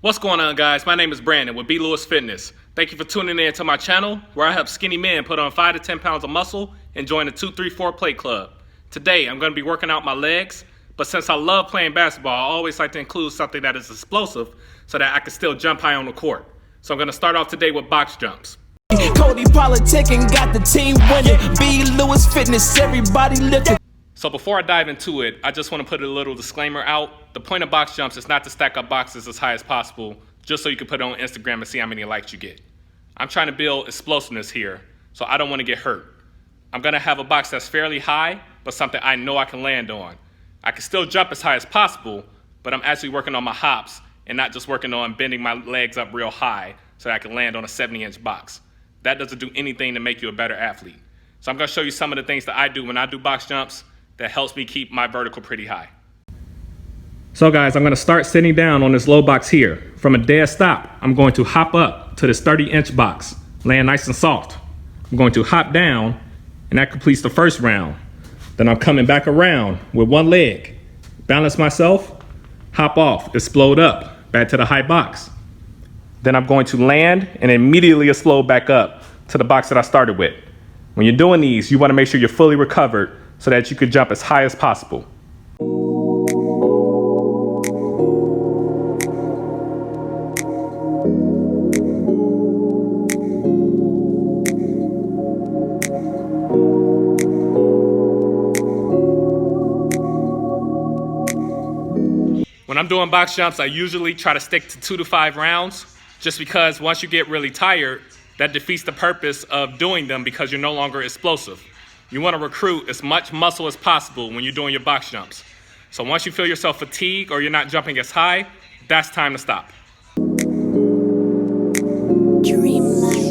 What's going on, guys? My name is Brandon with B. Lewis Fitness. Thank you for tuning in to my channel where I help skinny men put on 5 to 10 pounds of muscle and join the 2-3-4 plate club. Today I'm going to be working out my legs, but since I love playing basketball, I always like to include something that is explosive so that I can still jump high on the court. So I'm going to start off today with box jumps. Cody politicking, got the team winning. B. Lewis Fitness, everybody lifting. So before I dive into it, I just want to put a little disclaimer out. The point of box jumps is not to stack up boxes as high as possible, just so you can put it on Instagram and see how many likes you get. I'm trying to build explosiveness here, so I don't want to get hurt. I'm going to have a box that's fairly high, but something I know I can land on. I can still jump as high as possible, but I'm actually working on my hops and not just working on bending my legs up real high so that I can land on a 70-inch box. That doesn't do anything to make you a better athlete. So I'm going to show you some of the things that I do when I do box jumps that helps me keep my vertical pretty high. So guys, I'm going to start sitting down on this low box here. From a dead stop, I'm going to hop up to this 30-inch box, laying nice and soft. I'm going to hop down, and that completes the first round. Then I'm coming back around with one leg, balance myself, hop off, explode up, back to the high box. Then I'm going to land and immediately explode back up to the box that I started with. When you're doing these, you want to make sure you're fully recovered so that you can jump as high as possible. When I'm doing box jumps, I usually try to stick to 2 to 5 rounds, just because once you get really tired, that defeats the purpose of doing them because you're no longer explosive. You want to recruit as much muscle as possible when you're doing your box jumps. So once you feel yourself fatigued or you're not jumping as high, that's time to stop. Dream life.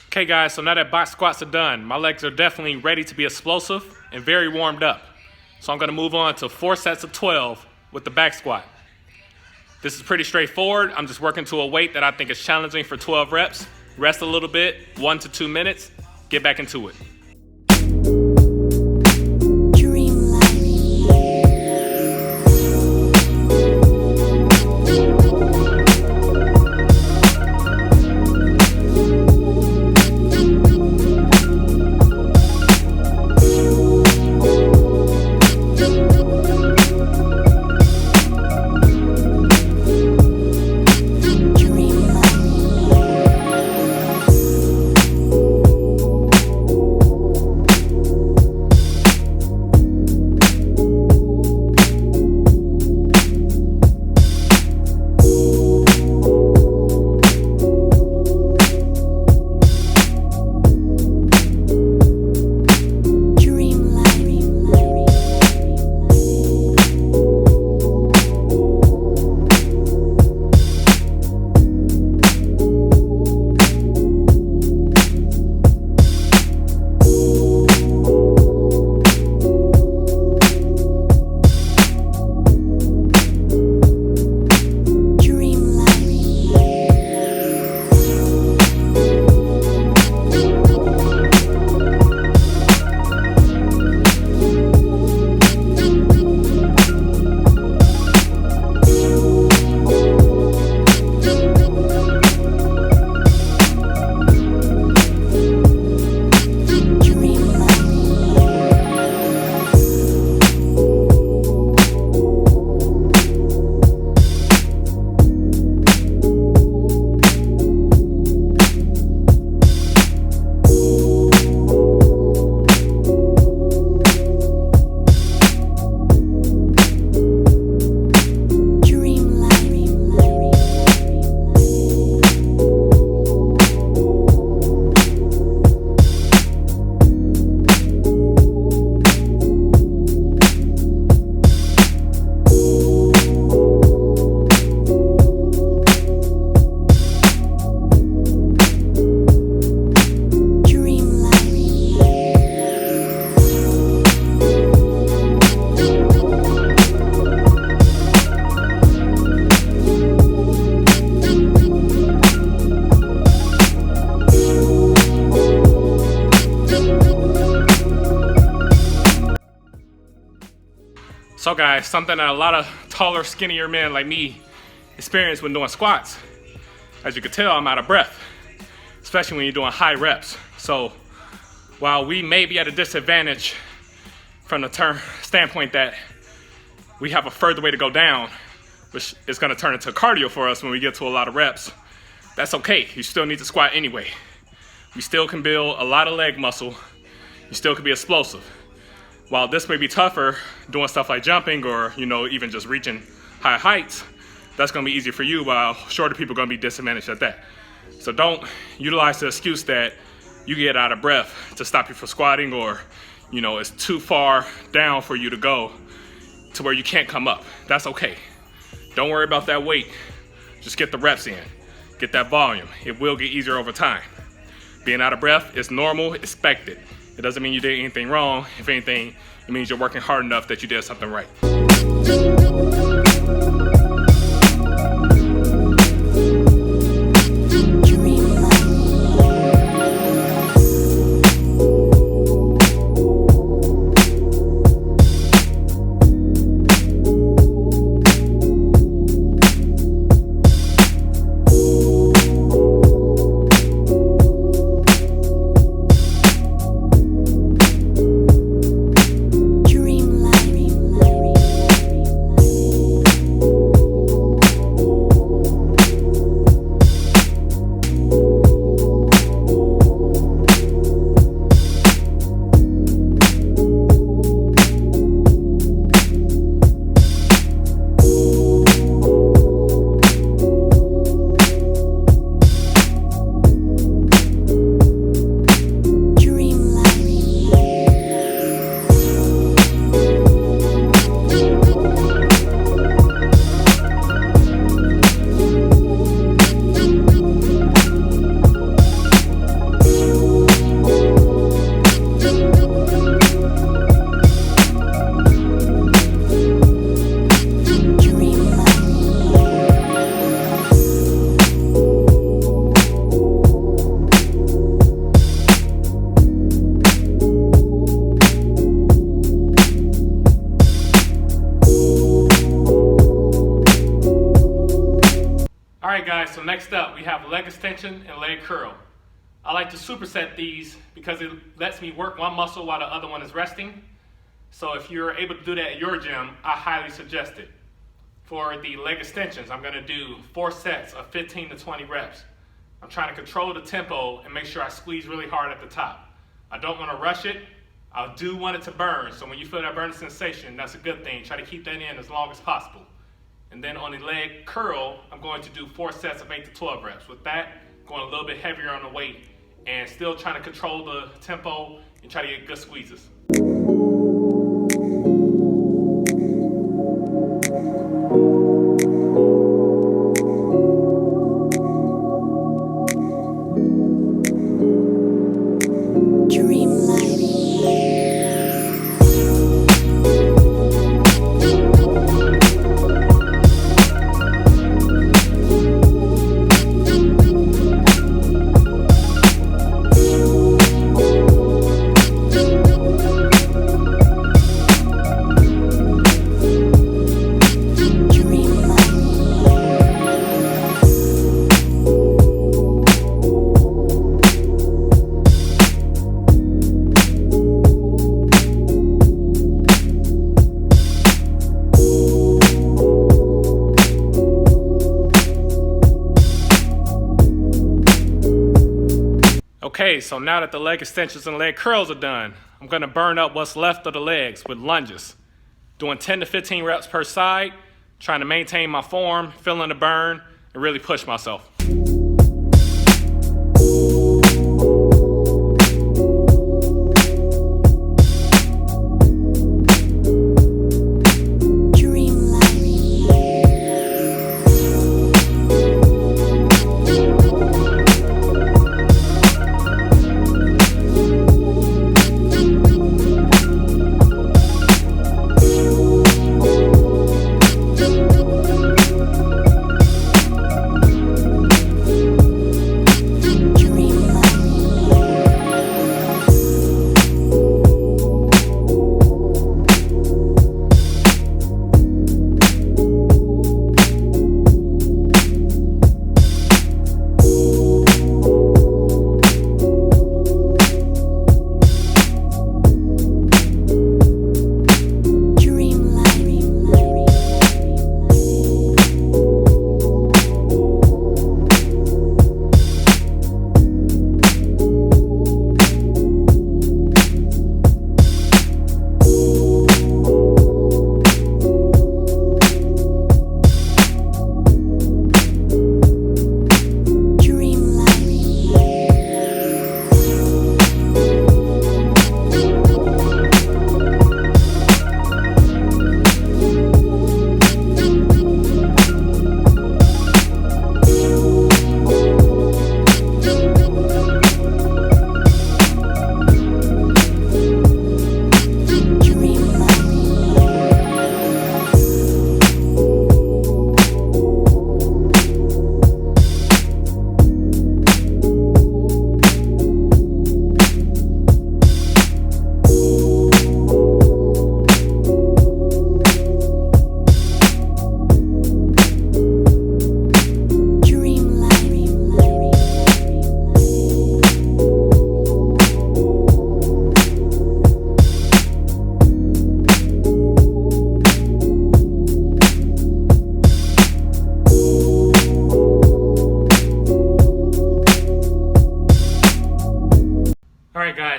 Okay guys, so now that box squats are done, my legs are definitely ready to be explosive and very warmed up. So I'm going to move on to 4 sets of 12 with the back squat. This is pretty straightforward. I'm just working to a weight that I think is challenging for 12 reps. Rest a little bit, 1 to 2 minutes, get back into it. Dream life. So guys, something that a lot of taller, skinnier men like me experience when doing squats. As you can tell, I'm out of breath, especially when you're doing high reps. So while we may be at a disadvantage from the standpoint that we have a further way to go down, which is gonna turn into cardio for us when we get to a lot of reps, that's okay. You still need to squat anyway. You still can build a lot of leg muscle. You still can be explosive. While this may be tougher doing stuff like jumping or, even just reaching high heights, that's gonna be easier for you, while shorter people are gonna be disadvantaged at that. So don't utilize the excuse that you get out of breath to stop you from squatting, or, it's too far down for you to go to where you can't come up. That's okay. Don't worry about that weight. Just get the reps in, get that volume. It will get easier over time. Being out of breath is normal, expected. It doesn't mean you did anything wrong. If anything, it means you're working hard enough that you did something right. Alright guys, so next up we have leg extension and leg curl. I like to superset these because it lets me work one muscle while the other one is resting. So if you're able to do that at your gym, I highly suggest it. For the leg extensions, I'm going to do 4 sets of 15 to 20 reps. I'm trying to control the tempo and make sure I squeeze really hard at the top. I don't want to rush it. I do want it to burn, so when you feel that burning sensation, that's a good thing. Try to keep that in as long as possible. And then on the leg curl, I'm going to do 4 sets of 8 to 12 reps. With that, going a little bit heavier on the weight and still trying to control the tempo and try to get good squeezes. Okay, so now that the leg extensions and leg curls are done, I'm gonna burn up what's left of the legs with lunges. Doing 10 to 15 reps per side, trying to maintain my form, feeling the burn, and really push myself.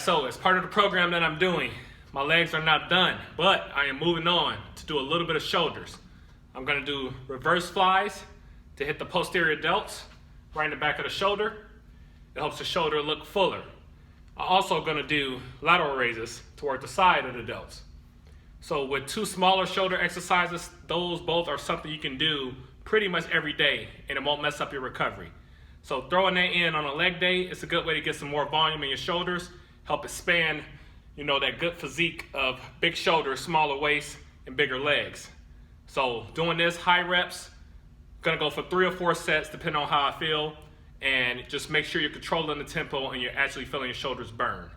guys, so as part of the program that I'm doing, my legs are not done, but I am moving on to do a little bit of shoulders. I'm gonna do reverse flies to hit the posterior delts right in the back of the shoulder. It helps the shoulder look fuller. I'm also gonna do lateral raises toward the side of the delts. So with two smaller shoulder exercises, those both are something you can do pretty much every day and it won't mess up your recovery. So throwing that in on a leg day, it's a good way to get some more volume in your shoulders, help expand, that good physique of big shoulders, smaller waist, and bigger legs. So doing this, high reps, gonna go for 3 or 4 sets depending on how I feel, and just make sure you're controlling the tempo and you're actually feeling your shoulders burn.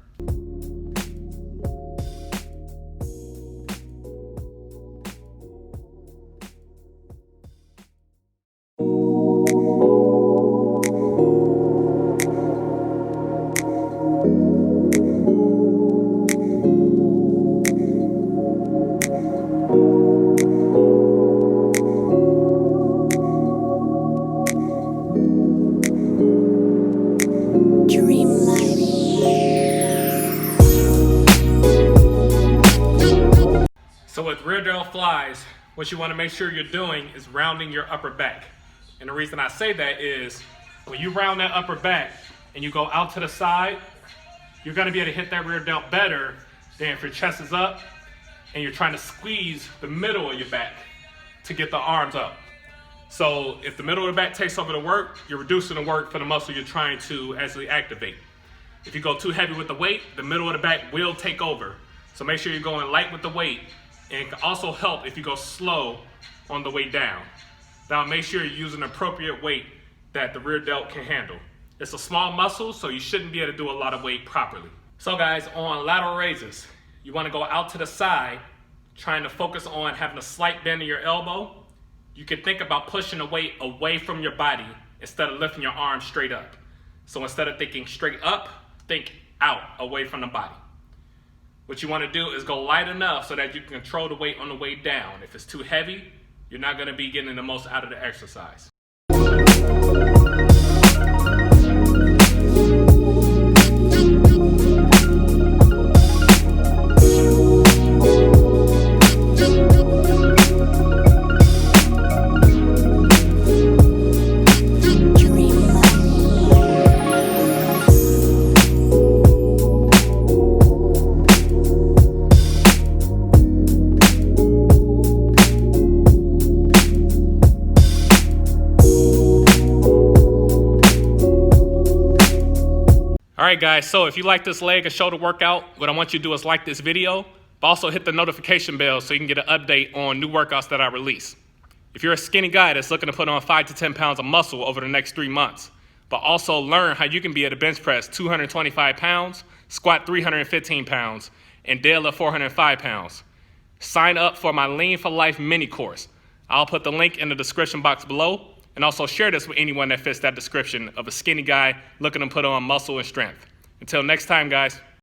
Dream life. So with rear delt flies, what you want to make sure you're doing is rounding your upper back. And the reason I say that is when you round that upper back and you go out to the side, you're going to be able to hit that rear delt better than if your chest is up and you're trying to squeeze the middle of your back to get the arms up. So if the middle of the back takes over the work, you're reducing the work for the muscle you're trying to actually activate. If you go too heavy with the weight, the middle of the back will take over. So make sure you're going light with the weight. And it can also help if you go slow on the way down. Now make sure you're using the appropriate weight that the rear delt can handle. It's a small muscle, so you shouldn't be able to do a lot of weight properly. So guys, on lateral raises, you want to go out to the side, trying to focus on having a slight bend in your elbow. You can think about pushing the weight away from your body instead of lifting your arms straight up. So instead of thinking straight up, think out, away from the body. What you want to do is go light enough so that you can control the weight on the way down. If it's too heavy, you're not going to be getting the most out of the exercise. Alright guys, so if you like this leg and shoulder workout, what I want you to do is like this video, but also hit the notification bell so you can get an update on new workouts that I release. If you're a skinny guy that's looking to put on 5 to 10 pounds of muscle over the next 3 months, but also learn how you can be able to bench press 225 pounds, squat 315 pounds, and deadlift 405 pounds, sign up for my Lean for Life mini course. I'll put the link in the description box below. And also share this with anyone that fits that description of a skinny guy looking to put on muscle and strength. Until next time, guys.